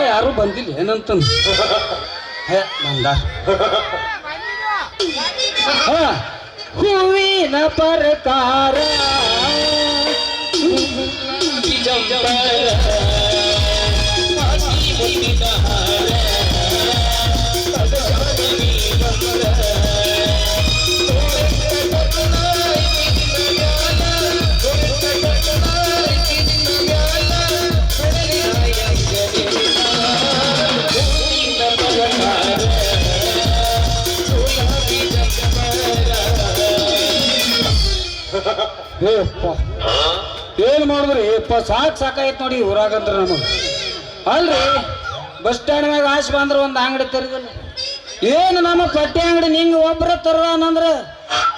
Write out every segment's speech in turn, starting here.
ಯಾರು ಬಂದಿಲ್ಲ ಏನಂತ ಬಂದ ಹೂವಿನ ಪ್ರಕಾರ ಏನ್ ಮಾಡಿದ್ರಿ ಸಾಕಾಯ್ತು ನೋಡಿ ಊರಾಗಂದ್ರ ನಮಗ್ ಅಲ್ರಿ ಬಸ್ ಸ್ಟ್ಯಾಂಡ್ ಮ್ಯಾಗ ಆಸೆ ಬಂದ್ರ ಒಂದ್ ಅಂಗಡಿ ತೆರೆದಿಲ್ಲ ಏನು ನಮ್ಮ ಪಟ್ಟಿ ಅಂಗಡಿ ನಿಂಗ ಒಬ್ರ ತರ್ರ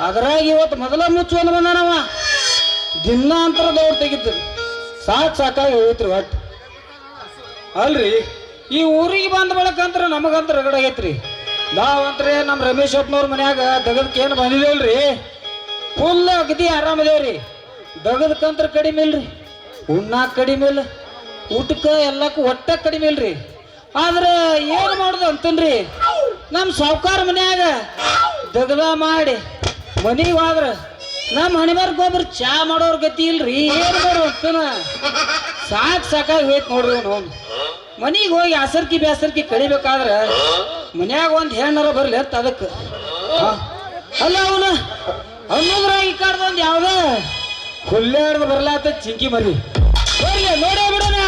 ಅದ್ರಾಗ ಇವತ್ತು ಮೊದಲ ಮುಚ್ಚುವಂದ್ ಬಂದಾನವ ದಿನ ಅಂತರ ದೌಡ್ ತೆಗಿದ್ರಿ ಸಾಕಾಗಿ ಹೋಯ್ತ್ರಿ ಒಟ್ಟು ಅಲ್ರಿ ಈ ಊರಿಗೆ ಬಂದ ಬಳಕಂತ್ರ ನಮಗಂತ ರಗಡ ಆಗೈತ್ರಿ ನಾವಂತ್ರಿ ನಮ್ಮ ರಮೇಶ್ ಅಪ್ಪನವ್ರ ಮನ್ಯಾಗ ದಗದಕ್ಕೇನು ಬಂದಿದೇವಲ್ರಿ ಫುಲ್ ಅಗದಿ ಆರಾಮದೇವ್ರಿ ದಗದಕ್ಕಂತ್ರ ಕಡಿಮೆ ಇಲ್ರಿ ಉಣ್ಣಾಕ ಕಡಿಮೆ ಇಲ್ಲ ಊಟಕ್ಕ ಎಲ್ಲಕ್ಕೂ ಒಟ್ಟ ಕಡಿಮೆ ಇಲ್ರಿ ಆದ್ರೆ ಏನು ಮಾಡುದು ಅಂತನ್ರಿ ನಮ್ಮ ಸಾವುಕಾರ ಮನ್ಯಾಗ ದಗದ ಮಾಡಿ ಮನಿಗೆ ಹೋದ್ರ ನಮ್ಮ ಹಣಿಬಾರ್ ಗೊಬ್ಬರ ಚಾ ಮಾಡೋರ್ ಗತಿ ಇಲ್ರಿ ಏನು ಮಾಡು ಅಂತನ ಸಾಕಾಗಿ ಹೋಯ್ತು ನೋಡ್ರಿ ಅವನು ಮನಿಗೆ ಹೋಗಿ ಆಸರ್ಕಿ ಬೇಸರ್ಕಿ ಕಡಿಬೇಕಾದ್ರ ಮನ್ಯಾಗ ಒಂದ್ ಹೆಣ್ಣರ ಬರ್ಲಿ ಅಂತ ಅದಕ್ಕೆ ಅಲ್ಲ ಅವನು ಅನ್ನೋದ್ರಾಗ ಈ ಕಾಡ್ದ ಒಂದ್ ಯಾವ್ದ ಹುಲ್ಲಾಡ್ದು ಬರ್ಲಾತ ಚಿಂಕಿ ಮರಿ ಬರ್ಲಿ ನೋಡೇ ಬಿಡೋಣ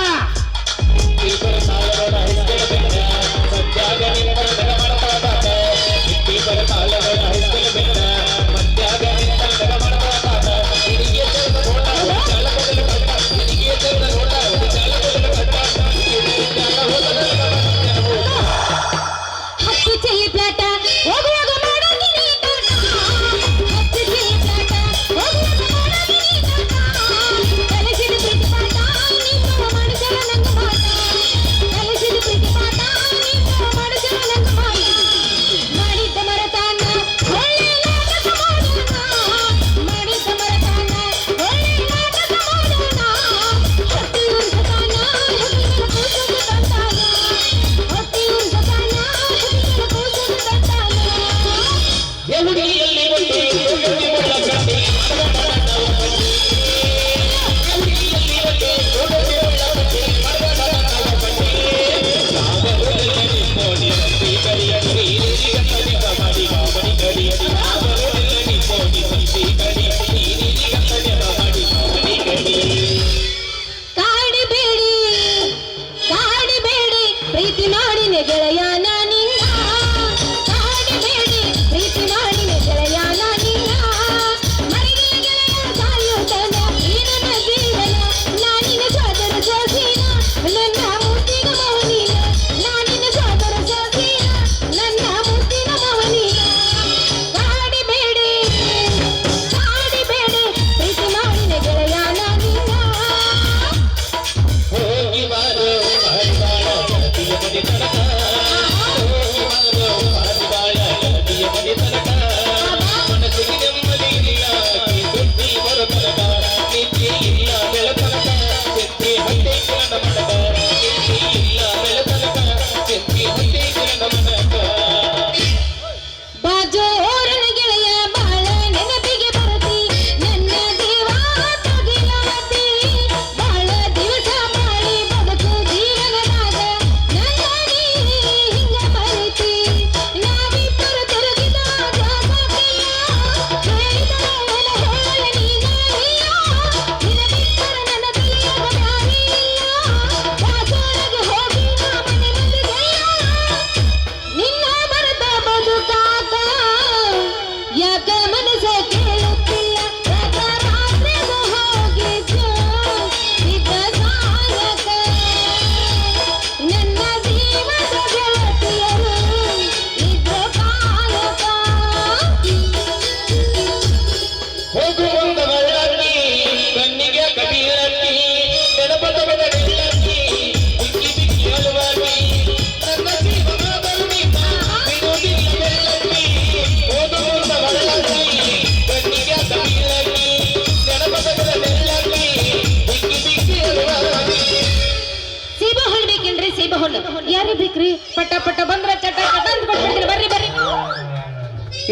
ಬೇಕ್ರಿ ಪಟ ಪಟ ಬಂದ್ರ ಚಟ ಚಟ ಅಂತ ಕೊಟ್ಬಿಡ್ತೀರಿ ಬರ್ರಿ ಬರ್ರಿ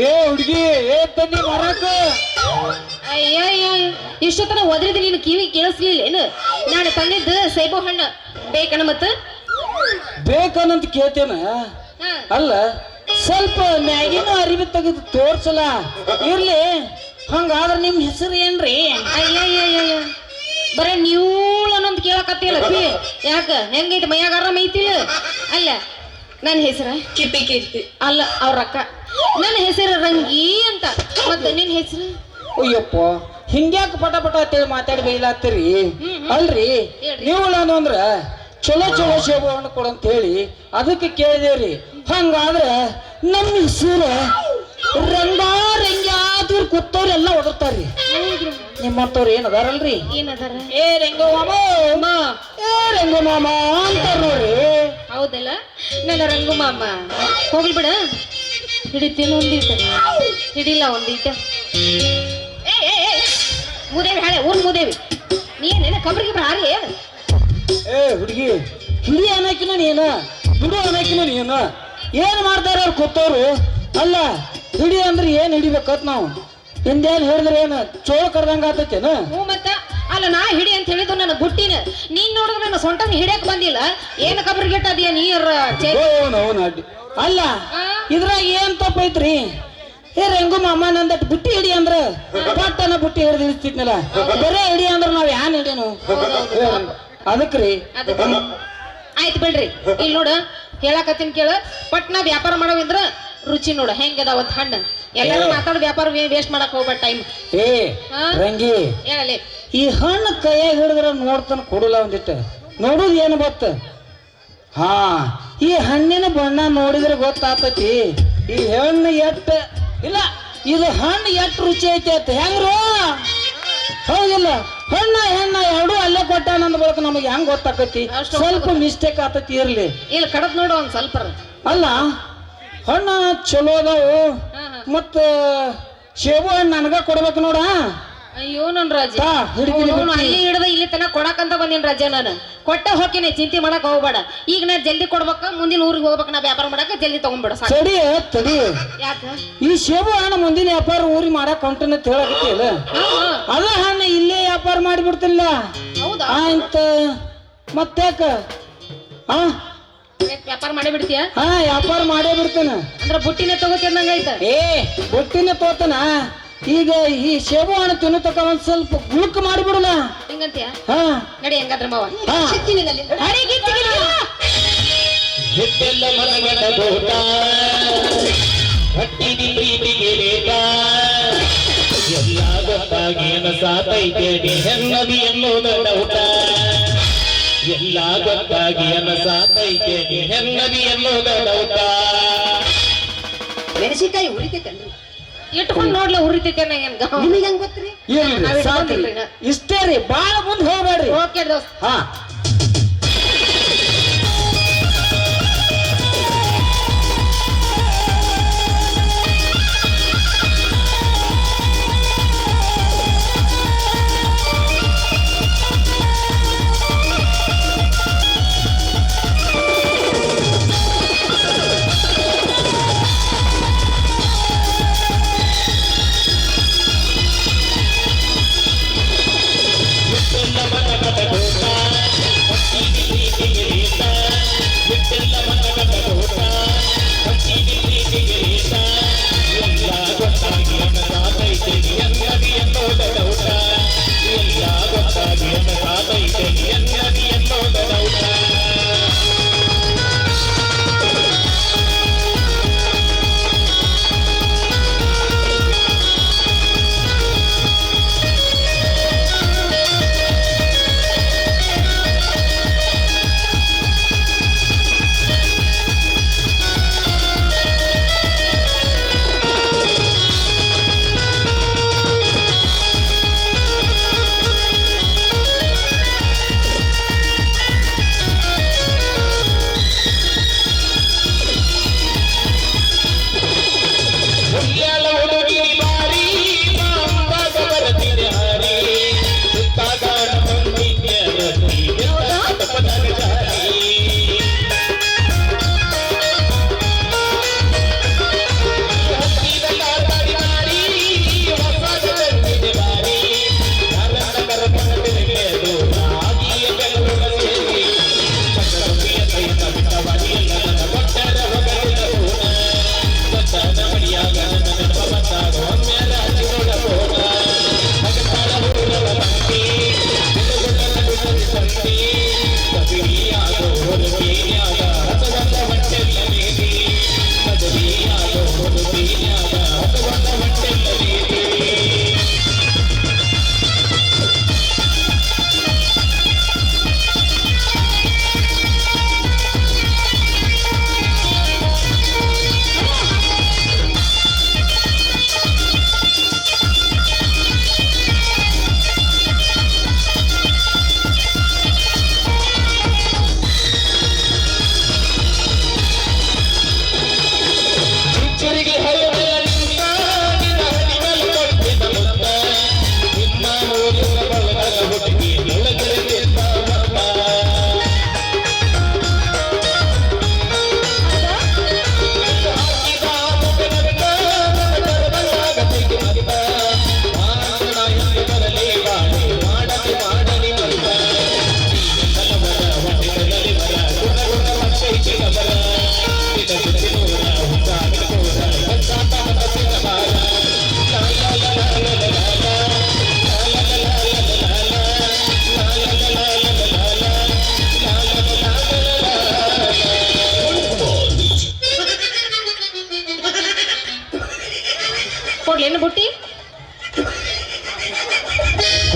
ಏ ಹುಡುಗಿ ಏ ತನ್ನಿ ಮರಕ ಅಯ್ಯಯ್ಯ ಇಷ್ಟೊತ್ತನ ಒದ್ರಿದ ನೀನು ಕಿವಿ ಕೇಳಿಸ್ಲಿಲ್ಲ ಏನು ನಾನು ತಂದಿದ್ದು ಸೇಬು ಹಣ್ಣು ಬೇಕಣ್ಣ ಮತ್ತ ಬೇಕನ್ನಂತ ಕೇಳ್ತೇನ ಅಲ್ಲ ಸ್ವಲ್ಪ ಮ್ಯಾಗಿನ ಅರಿವಿ ತೆಗೆದು ತೋರ್ಸಲ್ಲ ಇರ್ಲಿ ಹಂಗಾದ್ರ ನಿಮ್ ಹೆಸರು ಏನ್ರಿ ಅಯ್ಯಯ್ಯಯ್ಯ ಬರೇ ನೀವುಳ ಅನ್ನೊಂದು ಕೇಳಕತ್ತಿಲ್ಲ ಪಿ ಯಾಕ ಹೆಂಗೈತಿ ಮೈಯಾಗ ಆರಾಮ ಐತಿಲ್ಲ ಅಲ್ಲ ನನ್ನ ಹೆಸರ ಕಿಪ್ಪಿ ಕೀರ್ತಿ ಅಲ್ಲ ಅವ್ರ ಅಕ್ಕ ನನ್ನ ಹೆಸರು ರಂಗಿ ಅಂತ ಮತ್ತೆ ನಿನ್ ಹೆಸರು ಅಯ್ಯಪ್ಪ ಹಿಂಗ್ಯಾಕ ಪಟ ಪಟ ಅಂತೇಳಿ ಮಾತಾಡಿ ಬೈಲಾತ್ತೀರಿ ಅಲ್ರಿ ನೀವು ನಾನು ಅಂದ್ರ ಚಲೋ ಚಲೋ ಸೇಬು ಹಣ್ಣು ಕೊಡಂತ ಹೇಳಿ ಅದಕ್ಕೆ ಕೇಳಿದೇವ್ರಿ ಹಂಗಾದ್ರ ನಮ್ಮ ಹೆಸರು ರಂಗ ರಂಗ್ಯಾದೂರ್ ಕೂತವ್ರು ಎಲ್ಲ ಒದರ್ತಾರ್ರಿ ನಿಮ್ಮಂತವ್ರು ಏನದಾರಲ್ರಿ ಏನದಾರ ಏ ರಂಗೋ ಮಾಮ ಏ ರಂಗೋ ಮಾಮ ಅಂತಾರ ನೋಡ್ರಿ ಹೌದಲ್ಲ ನನ್ನ ರಂಗು ಮಾಮ ಹೋಗ್ಲಿ ಬಿಡ ಹಿಡಿತೀನಿ ಒಂದೀಟ ಹಿಡಿಲ್ಲ ಒಂದೀಟ ಮೂದೇವಿ ಹಾಳೆ ಊರ್ ಮೂದೇವಿ ನೀನೇನ ಕಬ್ರಿಗೆ ಹಾರಿ ಏನು ಏ ಹುಡುಗಿ ಹಿಡಿ ಅನ್ನಕಿನ ನೀನ ಬಿಡು ಅನ್ನಕಿನ ನೀನು ಏನ್ ಮಾಡ್ತಾರ ಅವ್ರು ಕೂತವ್ರು ಅಲ್ಲ ಹಿಡಿ ಅಂದ್ರೆ ಏನ್ ಹಿಡಿಬೇಕತ್ ನಾವು ಹಿಂದೇನ್ ಹೇಳಿದ್ರೆ ಏನ ಚೋಳ ಕರ್ದಂಗ ಆತೈತೇನ ಹ್ಞೂ ಮತ್ತ ಅಲ್ಲ ನಾ ಹಿಡಿ ಅಂತ ಹೇಳಿದ್ದು ನನ್ನ ಬುಟ್ಟಿನ ನೀನ್ ನೋಡಿದ್ರೆ ನನ್ನ ಸೊಂಟ ಹಿಡಿಯಕ್ ಬಂದಿಲ್ಲ ಏನ್ ಕಬ್ರಿಗೆಟ್ಟ ಅದಿಯ ನೀರ್ ಅಲ್ಲ ಇದ್ರಾಗ ಏನ್ ತಪ್ಪೈತ್ರಿ ಏ ರಂಗು ಮಾಮ ನಂದಟ್ ಬುಟ್ಟಿ ಹಿಡಿ ಅಂದ್ರ ಪಟ್ಟನ ಬುಟ್ಟಿ ಹಿಡಿದು ಇಳಿಸ್ತಿದ್ನಲ್ಲ ಬರೇ ಹಿಡಿ ಅಂದ್ರ ನಾವ್ ಯಾನ್ ಹಿಡಿಯನು ಅದಕ್ರಿ ಆಯ್ತು ಬಿಡ್ರಿ ಇಲ್ಲಿ ನೋಡ ಹೇಳಕತ್ತೀನಿ ಕೇಳ ಪಟ್ನ ವ್ಯಾಪಾರ ಮಾಡೋವಿಂದ್ರ ರುಚಿ ನೋಡ ಹೆಂಗದ ಹಣ್ಣು ಎಲ್ಲರೂ ಮಾತಾಡೋ ವ್ಯಾಪಾರ ವೇಸ್ಟ್ ಮಾಡಕ್ ಹೋಗ್ಬೇಡ ಟೈಮ್ ಏ ರಂಗಿ ಹೇಳಲಿ ಈ ಹಣ್ಣು ಕೈಯಾಗ ಹಿಡಿದ್ರ ನೋಡ್ತಾನ ಕೊಡಲ್ಲ ಒಂದಿಟ್ಟು ನೋಡುದು ಏನು ಗೊತ್ತ ಹಾ ಈ ಹಣ್ಣಿನ ಬಣ್ಣ ನೋಡಿದ್ರೆ ಗೊತ್ತಾತತಿ ಈ ಹಣ್ಣು ಎಟ್ಟ ಇಲ್ಲ ಇದು ಹಣ್ಣು ಎಷ್ಟ್ ರುಚಿ ಐತಿ ಅಂತ ಹೆಂಗ್ರು ಹೌದಿಲ್ಲ ಹಣ್ಣ ಹೆಣ್ಣ ಎರಡು ಅಲ್ಲೇ ಕೊಟ್ಟಾನಂದ ಬಳಕ ನಮಗೆ ಹೆಂಗ್ ಗೊತ್ತಾಕತಿ ಸ್ವಲ್ಪ ಮಿಸ್ಟೇಕ್ ಆತತಿ ಇರ್ಲಿ ಇಲ್ಲ ಕಡದ್ ನೋಡು ಒಂದ್ ಸ್ವಲ್ಪ ಅಲ್ಲ ಹಣ್ಣ ಚಲೋ ಅದಾವು ಮತ್ತ ಸೇಬು ಹಣ್ಣು ನನಗ ಕೊಡ್ಬೇಕು ನೋಡ ಅಯ್ಯೋ ನನ್ ರಾಜ ಹಿಡಿತೀನಿ ಅಲ್ಲಿ ಹಿಡ್ದ ಇಲ್ಲಿ ತನ ಕೊಡಕಂತ ಬಂದಿನ ರಾಜ ನಾನು ಕೊಟ್ಟ ಹೋಗಿನಿ ಚಿಂತೆ ಮಾಡಕ್ ಹೋಗ್ಬೇಡ ಈಗ ನಾ ಜಲ್ದಿ ಕೊಡ್ಬೇಕ ಮುಂದಿನ ಊರಿಗೆ ಹೋಗ್ಬೇಕು ನಾ ವ್ಯಾಪಾರ ಮಾಡಕ ಜಲ್ದಿ ತಗೊಂಡ್ಬಿಡ ತಡಿ ತಡಿ ಯಾಕ ಈ ಸೇಬು ಹಣ್ಣು ಮುಂದಿನ ವ್ಯಾಪಾರ ಊರಿಗೆ ಮಾಡಕ್ ಹೊಂಟನ ಹೇಳಕತ್ತಿಲ್ಲ ಅದ ಹಣ್ಣು ಇಲ್ಲೇ ವ್ಯಾಪಾರ ಮಾಡಿಬಿಡ್ತಿಲ್ಲ ಹೌದಾ ಆಯ್ತ ಮತ್ತಾಕ ಹಾ ವ್ಯಾಪಾರ ಮಾಡಿ ಬಿಡ್ತೀಯ ಹಾ ವ್ಯಾಪಾರ ಮಾಡೇ ಬಿಡ್ತೇನ ಅಂದ್ರ ಬುಟ್ಟಿನೇ ತಗೋತಿದ್ದಂಗ ಏ ಬುಟ್ಟಿನೇ ತೋತನ ಈಗ ಈ ಸೇಬು ಹಣ್ಣು ತಿನ್ನತಕ್ಕ ಒಂದ್ ಸ್ವಲ್ಪ ಗುಳುಕ್ ಮಾಡಿಬಿಡಲ್ಲ ಹೆಂಗಂತೀಯ ಹಾ ನಡಿ ಹೆಂಗಾದ್ರ ಮಾವ ಎಲ್ಲ ಗೊತ್ತಾಗೇನ ಸಾತೈತೆ ಹೆನ್ನದಿ ಎನ್ನುವುದ ಡೌಟ ಎಲ್ಲ ಗೊತ್ತಾಗಿ ಅನ್ನ ಸಾತೈತೆ ಹೆನ್ನದಿ ಎನ್ನುವುದ ಡೌಟ ಮೆಣಸಿನಕಾಯಿ ಉರಿತೈತೇನ್ರಿ ಇಟ್ಕೊಂಡ್ ನೋಡ್ಲ ಉರಿತೈತೆ ನಿಮಗೆ ಹೆಂಗ್ ಗೊತ್ತ್ರಿ ಇಷ್ಟೇ ರೀ ಬಾಳ ಮುಂದೆ ಹೋಗ್ಬೇಡ್ರಿ ಓಕೆ ದೋಸ್ತ್ ಹಾ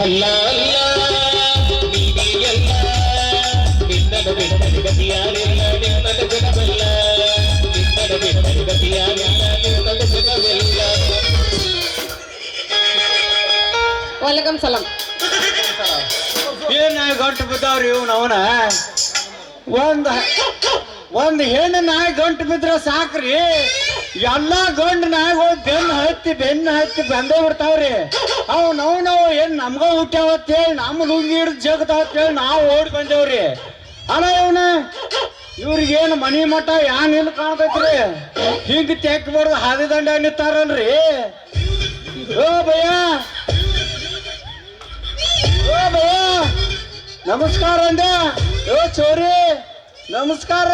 ಅಲ್ಲ ನೀನೇ ಎಲ್ಲ ನಿನ್ನನ್ನು ಬಿಟ್ಟರೆ ಗತಿಯಾರಿಲ್ಲ ನಿನ್ನನ್ನು ಬಿಡಬಲ್ಲ ನಿನ್ನನ್ನು ಬಿಟ್ಟರೆ ಗತಿಯಾರಿಲ್ಲ ನಿನ್ನನ್ನು ಬಿಡಬಲ್ಲ. ವಾಲೇಕಂ ಸಲಾಂ. ಏನ ಗಂಟು ಬಿದ್ದಾವ್ರಿ ಇವ್ನ ಅವನ ಒಂದ್ ಹೆಣ್ಣು ನಾಯಿ ಗಂಟು ಬಿದ್ರ ಸಾಕ್ರಿ, ಎಲ್ಲಾ ಗಂಡು ನಾಯಿಗಳು ಬೆನ್ನ ಹತ್ತಿ ಬಂದೇ ಬಿಡ್ತಾವ್ರಿ. ನಾವು ಏನ್ ನಮ್ಗ ಹುಟ್ಟ್ಯಾವತ್ ಹೇಳಿ ನಮ್ಮ ಲುಂಗಿ ಹಿಡ್ದು ಜಗತಾವತ್ ಹೇಳಿ ನಾವು ಓಡಿ ಬಂದೇವ್ರಿ. ಅಲ್ಲ ಇವ್ರಿಗೇನು ಮನಿ ಮಠ ಯಾನ್ ಇಲ್ಲ ಕಾಣ್ತೈತ್ರಿ, ಹಿಂಗ್ ತೆಕ್ಬಾರ್ದು ಹಾದಿ ದಂಡ ನಿಂತಾರಲ್ರಿ. ಓ ಭಯ್ಯ ನಮಸ್ಕಾರ ಅಂದೆ. ಓ ಚೋರಿ ನಮಸ್ಕಾರ.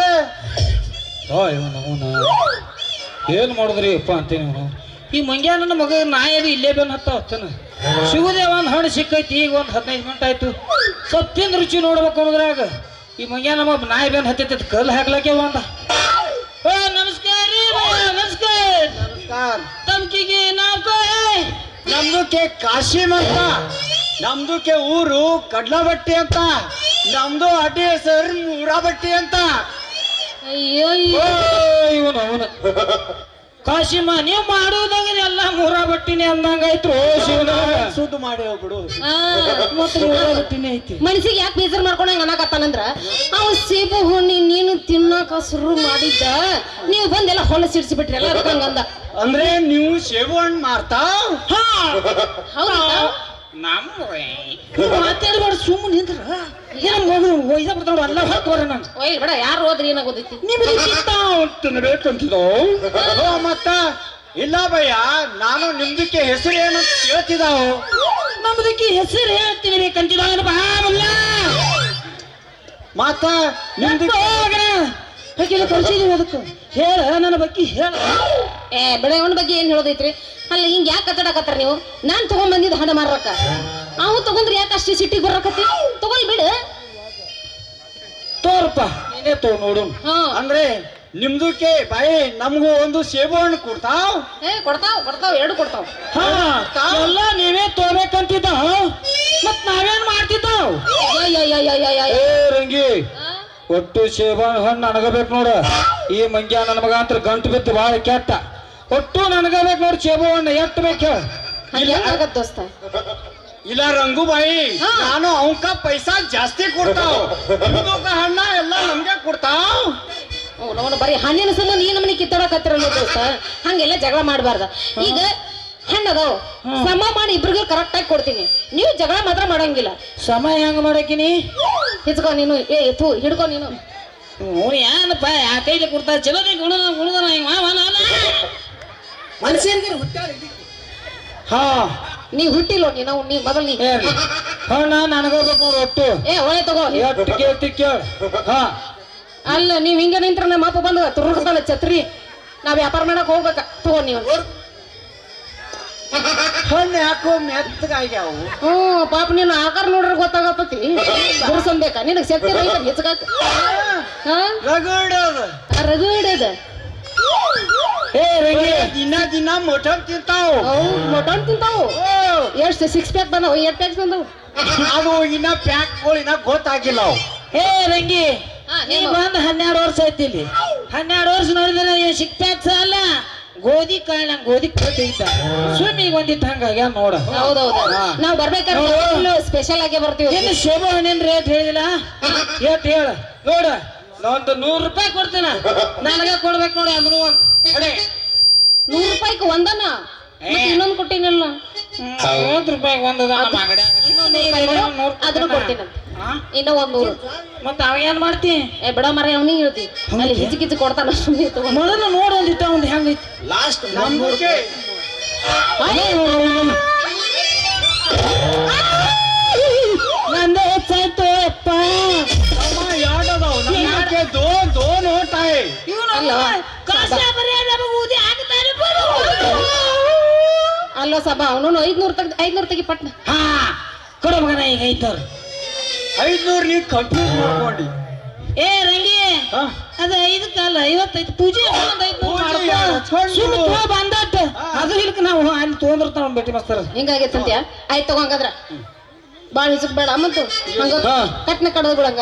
ಏನ್ ಮಾಡುದ್ರಿ ಅಪ್ಪ ಅಂತೀನಿ ಅವನು. ಈ ಮಂಗ್ಯ ನನ್ನ ಮಗ ನಾಯಿ ಅದು ಇಲ್ಲೇ ಬೆನ್ ಹತ್ತ ಹತ್ತನ ಸಿಗುದೇ ಒಂದ್ ಹಣ್ಣು ಸಿಕ್ಕೈತಿ. ಈಗ ಒಂದ್ 15 ಮಿನಿಟ್ ಆಯ್ತು. ಸೊಪ್ಪಿನ ರುಚಿ ನೋಡ್ಬೇಕು ಅನ್ನೋದ್ರಾಗ ಈ ಮಂಗ್ಯ ನಮ್ಮ ನಾಯಿ ಬೆನ್ ಹತ್ತೈತಿ. ಕಲ್ಲು ಹಾಕ್ಲಕ್ಕೆ ಒಂದ. ಓ ನಮಸ್ಕಾರ ರೀ ನಮಸ್ಕಾರ. ನಮಸ್ಕಾರ. ತಮ್ಕಿಗೆ ನಮ್ದುಕ್ಕೆ ಕಾಶಿಮ್ ಅಂತ, ನಮ್ದುಕ್ಕೆ ಊರು ಕಡ್ಲಬಟ್ಟಿ ಅಂತ, ನಮ್ದು ಅಡ್ಡಿ ಹೆಸರು ಮೂರಾಬಟ್ಟಿ ಅಂತ. ಅಯ್ಯೋ ಇವನು ಅವನು ಕಾಶಿಮ ನೀವು ಮಾಡುವುದಾಗ ಎಲ್ಲ ಮೂರಾಬಟ್ಟಿನೇ ಅಂದಂಗಾಯ್ತು. ಶಿವನ ಸುದ್ದು ಮಾಡಿ ಹೋಗ್ಬಿಡು. ಮತ್ತೆ ಮೂರಾಬಟ್ಟಿನೇ ಐತಿ. ಮನಸ್ಸಿಗೆ ಯಾಕೆ ಬೇಜಾರ್ ಮಾಡ್ಕೊಂಡಂಗ ಅನ್ನಕತ್ತಾನಂದ್ರ ಅವ ಸೇಬು ಹಣ್ಣಿ ನೀನು ತಿನ್ನಕ ಶುರು ಮಾಡಿದ್ದ, ನೀವು ಬಂದೆಲ್ಲ ಹೊಲ ಸಿಡ್ಸಿಬಿಟ್ರಿ ಎಲ್ಲ ಹಂಗಂದ. ಅಂದ್ರೆ ನೀವು ಸೇಬು ಹಣ್ಣು ಮಾರ್ತಾ? ಹೌದಾ? ಮಾತಾಡ್ಬಾರ್ದು ಸುಮ್ಮನೆ ನಿಂದ್ರ ಏನ ಮಗು ಒಯ್ದ ಬಿಡ್ತಾವ ಎಲ್ಲ ಹಾಕೋರ ನಾನು. ಒಯ್ ಬೇಡ, ಯಾರು ಹೋದ್ರಿ ಏನಾಗ ಗೊತ್ತೈತಿ ತಿನ್ಬೇಕಂತಿದ ಮತ್ತ. ಇಲ್ಲ ಭಯ್ಯ, ನಾನು ನಿಮ್ದಕ್ಕೆ ಹೆಸರು ಏನು ಕೇಳ್ತಿದ್ದಾವು. ನಮ್ದಕ್ಕೆ ಹೆಸರು ಹೇಳ್ತಿರ್ಬೇಕಂತಿದ ಮತ್ತ ನಿಮ್ದಕ್ಕೆ ಕಳ್ಸಿದೀವಿ. ಅದಕ್ಕೆ ಹೇಳ ನನ್ನ ಬಗ್ಗೆ ಹೇಳ. ಬೆಳೆಯವನ ಬಗ್ಗೆ ಏನ್ ಹೇಳೋದೈತ್ರಿ? ಅಲ್ಲ ಹಿಂಗ ಯಾಕೆ ಕತ್ತಡಕತ್ತಾರ ನೀವು? ನಾನ್ ತಗೊಂಡ್ ಬಂದಿದ್ದ ಹಣ ಮಾರಕ್ಕ, ಅವು ತಗೊಂಡ್ರಿ ಯಾಕೆ ಅಷ್ಟೇ ಸಿಟ್ಟಿಗೆ ಬರಕತ್ತಿ? ತಗೊಳ್ ಬಿಡು. ತೋರಪ್ಪ ನೀನೇ ತೋ ನೋಡು. ಅಂದ್ರೆ ನಿಮ್ದಕ್ಕೆ ಬಾಯಿ ನಮ್ಗೂ ಒಂದು ಸೇಬು ಹಣ್ಣು ಕೊಡ್ತಾವ್. ಕೊಡ್ತಾವ್ 2 ಕೊಡ್ತಾವ್. ಎಲ್ಲ ನೀವೇ ತೋಬೇಕಂತಿದ್ದ, ಮತ್ ನಾವೇನ್ ಮಾಡ್ತಿದ್ದಾವ್? ರಂಗಿ ಒಟ್ಟು ಸೇಬು ಹಣ್ಣು ನನಗಬೇಕು ನೋಡ. ಈ ಮಂಗ್ಯ ನನ್ನ ಮಗ ಅಂತ ಗಂಟು ಬಿದ್ದು ಬಾಳ ಕೆಟ್ಟ. ಒಟ್ಟು ನನಗಬೇಕು ನೋಡಿ ಸೇಬು ಹಣ್ಣು ಎಷ್ಟು ಬೇಕು. ದೋಸ್ತ ಇಲ್ಲ ರಂಗುಬಾಯಿ, ನಾನು ಅವಕ ಪೈಸಾ ಜಾಸ್ತಿ ಕೊಡ್ತಾವ್, ಹಣ್ಣ ಎಲ್ಲ ನಮ್ಗೆ ಕೊಡ್ತಾವ್. ಅವನು ಬರೀ ಹಣ್ಣಿನ ಸಂಬಂಧ ಈ ನಮ್ಮನೆ ಕಿತ್ತಾಡಕತ್ತಿರಲ್ಲ ದೋಸ್ತ. ಹಂಗೆಲ್ಲ ಜಗಳ ಮಾಡಬಾರ್ದ. ಈಗ ಹೆಣ್ಣದಾವ್ ಸಮ ಮಾಡಿ ಇಬ್ರಿಗೂ ಕರೆಕ್ಟ್ ಆಗಿ ಕೊಡ್ತೀನಿ. ನೀವು ಜಗಳ ಮಾತ್ರ ಮಾಡಂಗಿಲ್ಲ. ಸಮ ಹೆಂಗ ಮಾಡಕಿನಿ? ಹಿಡ್ಕೊ ನೀನು. ಹಿಡ್ಕೊ ನೀನು. ಏನಪ್ಪ ಯಾ ಕೈಲಿ ಕೊಡ್ತಾ ಚಲೋದೇ ಗುಣದ ಮನುಷ್ಯನಿಗೆ ಹಾ ನೀ ಹುಟ್ಟಿಲ್ಲೋ ನೀ ಮೊದಲ್ ನೀ ಹಣ್ಣ ನನಗೋಗ್ಬೇಕು ನೋಡು. ಒಟ್ಟು ಒಳ್ಳೆ ತಗೋ. ಎಷ್ಟು ಕೇಳ್ತಿ ಕೇಳ. ಹಾ ಅಲ್ಲ ನೀವ್ ಹಿಂಗ ನಿಂತ್ರ ನಮ್ಮ ಅಪ್ಪ ಬಂದ ತುರ್ಗತಾನ ಛತ್ರಿ. ನಾವ್ ವ್ಯಾಪಾರ ಮಾಡಕ್ ಹೋಗ್ಬೇಕ. ತಗೋ ನೀವು. ಹಣ್ಣು ಯಾಕೋ ಮೆತ್ತಗಾಗ್ಯಾವು. ಪಾಪ ನೀನು ಆಕಾರ ನೋಡ್ರೆ ಗೊತ್ತಾಗತ್ತತಿ. ಗುಡ್ಸನ್ಬೇಕಾ ನಿನಗ್ ಶಕ್ತಿ ಹೆಚ್ಚಗಾಕ. ರಗಡದ ದಿನ ಮೊಟನ್ ತಿಂತಾವ್. ಮಟನ್ ತಿಂತಾವು. ಎಷ್ಟು 6 ಪ್ಯಾಕ್ ಬಂದವು? 8 ಪ್ಯಾಕ್ಸ್ ಬಂದವು. ಅದು ಇನ್ನ ಪ್ಯಾಕ್ಗಳು ಇನ್ನ ಗೊತ್ತಾಗಿಲ್ಲ ಅವು. ರಂಗಿ ಬಂದ್ 12 ವರ್ಷ ಐತಿ ಇಲ್ಲಿ. 12 ವರ್ಷ ನೋಡಿದ್ರೆ 6 ಪ್ಯಾಕ್ಸ್ ಅಲ್ಲ, ಗೋಧಿ ಕಾಳ ಗೋಧಿ ತೆಗಿತ ಸ್ವಿಮ್ಮಿಂಗ್ ಒಂದಿಟ್ಟು ಹಂಗಾಗ್ಯ ನೋಡ. ಹೌದೌದು, ನಾವ್ ಬರ್ಬೇಕಾದ್ರೆ ಸ್ಪೆಷಲ್ ಆಗೇ ಬರ್ತೀವಿ. ಏನು ಶೋಭಾ ಹಣ್ಣಿನ ರೇಟ್ ಹೇಳಿದಿಲ್ಲ? ಎಷ್ಟು ಹೇಳ ನೋಡ. ನಾವೊಂದು 100 ರೂಪಾಯಿ ಕೊಡ್ತೀನ, ನನಗೆ ಕೊಡ್ಬೇಕು ನೋಡಿ. ಅದನ್ನು ಒಂದು 100 ರೂಪಾಯಿಗೆ ಒಂದನ ಇನ್ನೊಂದು ಕೊಟ್ಟಿನಲ್ಲ. 50 ರೂಪಾಯಿ ಒಂದದ ಅದನ್ನು ಕೊಡ್ತೀನಿ. ಇನ್ನೂ 100. ಮತ್ತ ಅವ ಏನ್ ಮಾಡ್ತಿ? ಬಿಡ ಮರ ಅವನಿಗೆ ಹೇಳ್ತಿ. ಅಲ್ಲಿ ಹಿಚಿ ಕೊಡ್ತಾನ. ಮೊದಲು ನೋಡ ಒಂದಿಟ್ಟ ಒಂದು ಹೆಂಗೈತಿ ಲಾಸ್ಟ್ ನಂಬರ್ಗೆ. ನಂದೇ ಹೆಚ್ಚಾಯ್ತು ಅಪ್ಪ. ಅಲ್ಲ ಸಭಾ ಅವನು 500 ತೆಗಿ ಪಟ್ನ. ಹಾ ಕೊಡ ಮಗನ. ಈಗ 500 ನೀ ಕನ್ಫ್ಯೂಸ್ ಮಾಡ್ಕೊಂಡಿ. ರಂಗಿ ಅದ 5 55 ಪೂಜೆ ಬಂದಟ್ ಅದು ಇಲ್ಕ ನಾವು ಅಲ್ಲಿ ತೊಗೊಂಡಿರ್ತಾವ ಭೇಟಿ ಮಾಸ್ತರ. ಹಿಂಗಾಗೈತಂತ್ಯ? ಆಯ್ತು ತಗೋ. ಹಂಗಂದ್ರ ಬಾಳ ಹಿಸಕ್ ಬೇಡ ಮತ್ತು ಹಂಗ ಹಾ. ಕಟ್ನ ಕಡದ್ ಬಿಡಂಗ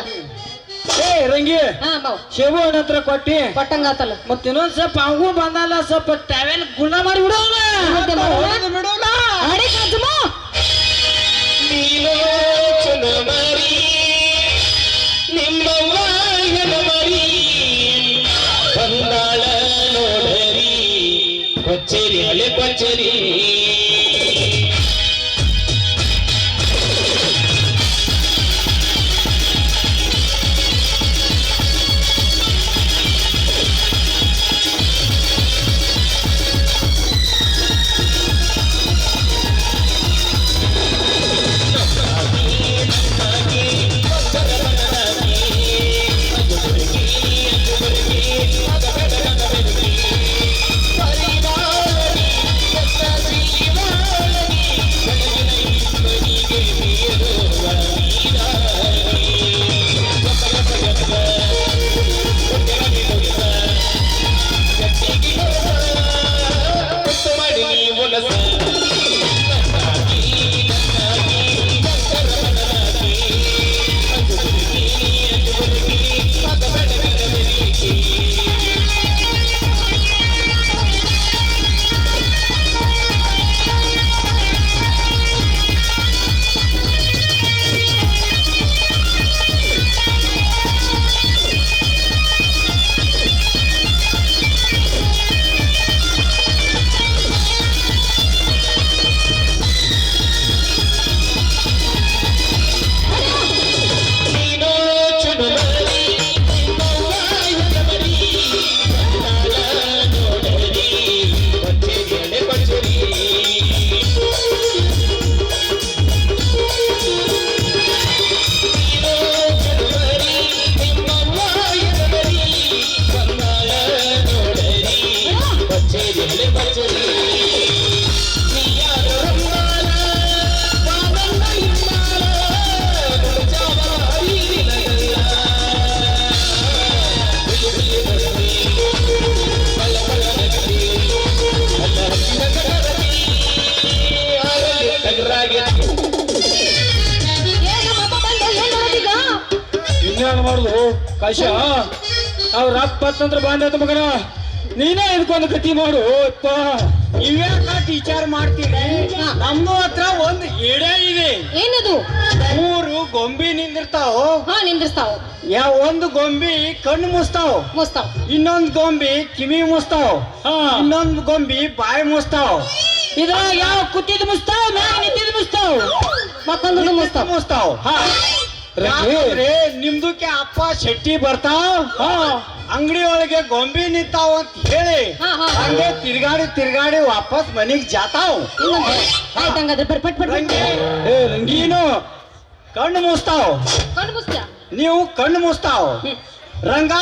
ಏ ರಂಗಿ ಹಾ ಬಾವ್ ಶೇಬು ಹಣ್ಣ ಹತ್ರ ಕೊಟ್ಟಿ ಕೊಟ್ಟಂಗಾತಲ್ಲ ಮತ್ ಇನ್ನೊಂದ್ ಸ್ವಲ್ಪ ಹಂಗೂ ಬಂದಲ್ಲ ಸ್ವಲ್ಪ ಟ್ಯಾವೆಲ್ ಗುಣ ಮಾಡಿ ಬಿಡೋಣ ಮತ್ತೆ ಮಾಡೋಣ? ಬಿಡೋಣ ಅಡಿ ಕಾಜಮ್ಮ ನೀಲೋಚನ ಮರಿ ನಿಮ್ಮವ್ವ ಮರಿ ಬಂದಾಳ ನೋಡರಿ ಕೊಚ್ಚೇರಿ ಹಳೆ ಕೊಚ್ಚೇರಿ ಇನ್ನೇನು ಮಾಡುದು ಕಾಶ ಅವ್ರ ಅಪ್ಪ ಅಂತಂದ್ರ ಬಂದ ಮಗನ ನೀನೇ ಇದಕ್ಕೊಂದು ಗತಿ ಮಾಡು ಅಪ್ಪ ಇವ್ಯಾಕ ವಿಚಾರ ಮಾಡ್ತೀರಿ ನಮ್ಮ ಹತ್ರ ಒಂದು ಎಡೆ ಇದೆ ಏನದು 3 ಗೊಂಬಿ ನಿಂದಿರ್ತಾವ ಹಾ ನಿಂದ್ರಿಸ್ತಾವ ಒಂದು ಗೊಂಬಿ ಕಣ್ಣು ಮುಸ್ತಾವ್ ಮುಸ್ತಾವ್ ಇನ್ನೊಂದು ಗೊಂಬಿ ಕಿವಿ ಮುಸ್ತಾವ್ ಇನ್ನೊಂದು ಗೊಂಬಿ ಬಾಯಿ ಮುಸ್ತಾವ್ ಇದ್ರಾಗ ಯಾವ ಕುತ್ತಿದ್ ಮುಸ್ತಾವ್ ಮ್ಯಾಗ ನಿಂತಿದ್ ಮುಸ್ತಾವ್ ಮತ್ತೊಂದು ಮುಸ್ತಾವ್ ಮುಸ್ತಾವ್ ಯಾಕಂದ್ರೆ ನಿಮ್ದಕ್ಕೆ ಅಪ್ಪ ಶೆಟ್ಟಿ ಬರ್ತಾವ್ ಅಂಗಡಿ ಒಳಗೆ ಗೊಂಬಿ ನಿಂತಾವ್ ಅಂತ ಹೇಳಿ ಹಾ, ಹಾ, ಹಾ. ಹಂಗೆ ತಿರ್ಗಾಡಿ ವಾಪಸ್ ಮನಿಗ್ ಜಾತಾವ್ ಆಯ್ತು ಹಂಗಾದ್ರೆ ಪಟ್ ಪಟ್ ಪಟ್ ಪಟ್. ನೀನು ಕಣ್ಣು ಮುಸ್ತಾವ್ ಕಣ್ಣು ಮುಸ್ತ್ಯಾ ನೀವು ಕಣ್ಣು ಮುಸ್ತಾವ್ ರಂಗ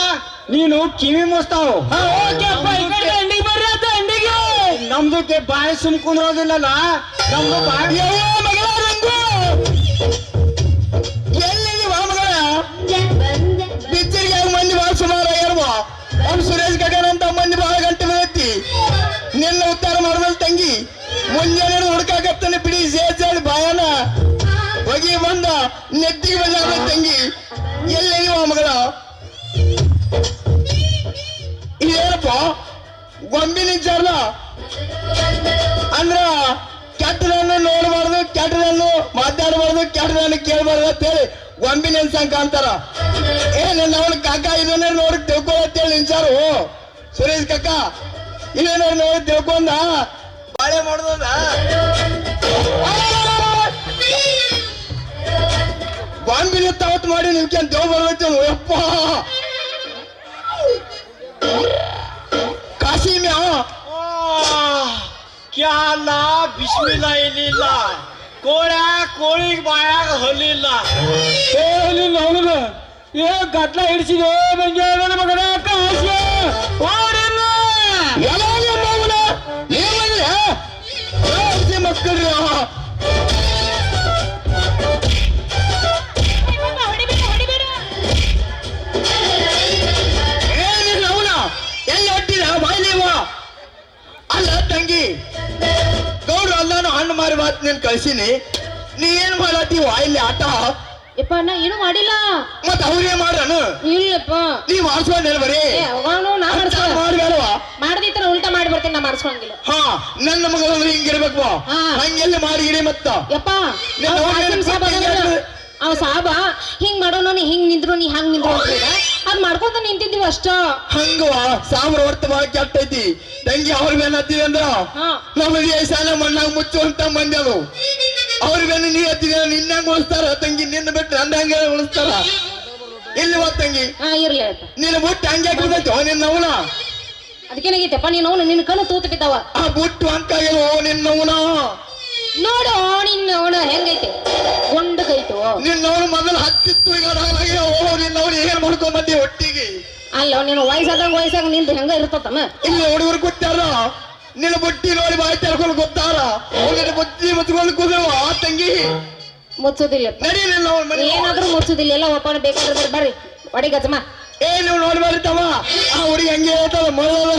ನೀನು ಕಿವಿ ಮುಸ್ತಾವ್ ನಮ್ದಕ್ಕೆ ಬಾಯಿ ಸುಮ್ ಕುಂದ್ರೋದಿಲ್ಲಲ್ಲ ನಮ್ದು ಬಾಯಿ ಪಿಕ್ಚರ್ಗೆ ಮಂದಿ ಭಾಳ ಸುಮಾರು ಆಗ್ಯಾರವ ಅವ್ನು ಸುರೇಶ್ ಗಗನ್ ಅಂತ ಮಂದಿ ಭಾಳ ಗಂಟೆ ಐತಿ ನಿನ್ನ ಉತ್ತಾರ ಮಾಡ್ದಲ್ ತಂಗಿ ಮುಂಜಾನೆ ಹುಡ್ಕಾಕತ್ತಾನೆ ಬಿಡಿ ಸೇರ್ಸಾಡಿ ಬಾಯನ ಹೋಗಿ ಬಂದ ನೆತ್ತಿಗೆ ಬಜಾರ ತಂಗಿ ಎಲ್ಲೇನಿವ ಮಗಳ ಇದೇನಪ್ಪ ಗೊಂಬಿ ನಿಂಚಾರಲ್ಲ ಅಂದ್ರ ಕೆಟ್ಟದನ್ನು ನೋಡಬಾರ್ದು ಕೆಟ್ಟದನ್ನು ಮಾತಾಡಬಾರ್ದು ಕೆಟ್ಟದನ್ನು ಕೇಳಬಾರ್ದು ಅಂತ ಹೇಳಿ ಗೊಂಬಿ ನಿಲ್ಸಂಕ ಅಂತಾರ ನನ್ನ ಅವನ ಕಾಕ ಇದನ್ನೇ ನೋಡಿ ತಿಳ್ಕೊಳತ್ತೇಳಿ ನಿಂಚಾರು ಸುರೇಶ್ ಕಾಕ ಇದನ್ನ ನೋಡಿ ತಿಳ್ಕೊಂಡ ಬಾಳೆ ಮಾಡೋದ ಗೊಂಬಿ ನಿಂತಾವತ್ ಮಾಡಿ ನಿಮ್ಕೇನ್ ದೇವ್ ಬರ್ಬೇಕು ಯಪ್ಪ ಕಾಶಿ ಮ್ಯಾವ ಕ್ಯಾಲ ಬಿಸ್ಮಿಲ್ಲ ಇಲ್ಲಿಲ್ಲ ಕೋಳಿಗೆ ಬಾಯಾಗ ಹೊಲಿಲ್ಲ ಹೊಲಿಲ್ಲ ಅವನ ಏ ಗಟ್ಲ ಹಿಡಿಸಿದೆ ಮಂಜಾನ ಮಗನ ಕಾಶಿ ಮಕ್ಕಳ್ರಿ ಏನಿಲ್ಲ ಅವನ ಎಲ್ಲಿ ಹೊಟ್ಟಿದ ಬಾಯ್ಲಿವ ಅಲ್ಲ ತಂಗಿ ಗೌಡ್ರು ಅಲ್ಲಾನು ಹಣ್ಣು ಮಾರಿ ಮಾತು ನೀನು ಕಳ್ಸೀನಿ ನೀ ಏನ್ ಮಾಡತ್ತೀವ ಇಲ್ಲಿ ಆಟ ಯಪ್ಪ ನಾ ಏನು ಮಾಡಿಲ್ಲ. ಮತ್ ಅವ್ರೇ ಮಾಡ್ರನು ಇಲ್ಲಪ್ಪ. ನೀ ಮಾಡ್ಸೋದೇನು ಬರೀ ಏ ಅವನು ನಾ ಮಾಡಿಸ್ಕೊ ಮಾಡ್ಬೇಡವಾ ಮಾಡ್ದಿತ್ರ ಉಲ್ಟಾ ಮಾಡಿ ಬರ್ತೀನಿ, ನಾ ಮಾಡಿಸ್ಕೊಂಗಿಲ್ಲ. ಹಾ ನನ್ನ ಮಗಳು ಹಿಂಗಿರ್ಬೇಕು ಹಾ. ಹಂಗೆಲ್ಲ ಮಾಡಿಗಿರಿ ಮತ್ತ ಯಪ್ಪ ನಿನ್ನ ಅವ ಅವ್ನ್ ಕಾಸಿಂ ಸಾಬ್ ಹೆಂಗ್ ಅದನ್ನ- ಹೆಂಗ್ ಅವ ಸಾಬ ಹಿಂಗ್ ಮಾಡೋನು ನೀ ಹಿಂಗ್ ನಿಂದ್ರು ನೀ ಹಂಗ್ ನಿಂದ್ರು ಅಂತ ಅದ್ ಮಾಡ್ಕೊಂತ ನಿಂತಿದ್ವಿ ಅಷ್ಟ. ಹಂಗವ ಸಾಮ್ರ ಹೊರ್ತ ಬಾಳ ಕೆಟ್ಟೈತಿ ತಂಗಿ ಅವ್ರ ಮೇಲೆ ಹತ್ತಿದೆ ಅಂದ್ರ ಹಾ ನಮ್ಮ ದೇಶನ ಮಣ್ಣಾಗ ಮುಚ್ಚುವಂತ ಮಂದಿ ಅದು. ಅವ್ರ ಮೇಲೆ ನೀ ಹತ್ತಿದ ನಿನ್ನಂಗ ಉಳಿಸ್ತಾರ ತಂಗಿ, ನಿನ್ನ ಬಿಟ್ಟು ನನ್ನ ಹಂಗ ಉಳಿಸ್ತಾರ ಇಲ್ವಾ ತಂಗಿ? ಹಾ ಇರ್ಲಿ ಆಯ್ತು. ನಿನ್ನ ಬುಟ್ಟು ಹಂಗೆ ಕುದೈತಿ ನಿನ್ನವನ ಅದಕ್ಕೇನಾಗೈತಪ್ಪ ನೀನು ನಿನ್ನ ಕಣ್ಣು ತೂತು ಬಿದ್ದಾವ. ಆ ಬುಟ್ಟು ಅಂಕಾಗಿರೋ ನಿನ್ನವನ ನೋಡು ನಿನ್ನ ಅವನ ಹೆಂಗೈತೆ ಗುಂಡಗೈತು. ನಿನ್ನವನು ಮೊದಲು ಹತ್ತಿತ್ತು ಈಗ ನಿನ್ನವನು ಏನ್ ಮಾಡ್ಕೊಂಡ್ ಬಂದಿ ಒಟ್ಟಿಗೆ ಅಲ್ಲ ನೀನು ವಯಸ್ಸಾಗ ನಿಂದು ಹೆಂಗ ಇರ್ತತನ. ಇಲ್ಲಿ ಹುಡುಗರು ಕೊಟ್ಟಾರ ನಿನ್ನ ಬುಟ್ಟಿ ನೋಡಿ ಬಾಯಿ ತೆರ್ಕೊಂಡು ಗೊತ್ತಾರ ನಿನ್ನ ಬುಟ್ಟಿ ಮುಚ್ಕೊಂಡು ಕೂದವ ಆ ತಂಗಿ ಮುಚ್ಚುದಿಲ್ಲ ನಡಿ ನಿನ್ನವನ ಮನೆ ಏನಾದ್ರೂ ಮುಚ್ಚುದಿಲ್ಲ. ಎಲ್ಲ ಒಪ್ಪನ ಬೇಕಾದ್ರೆ ಬರ್ರಿ ಒಡಿ ಗಜಮ. ಏ ನೀವು ನೋಡಿ ಬರೀತವ ಆ ಹುಡುಗಿ ಹಂಗೆ ಹೇಳ್ತಾವ ಮೊದಲ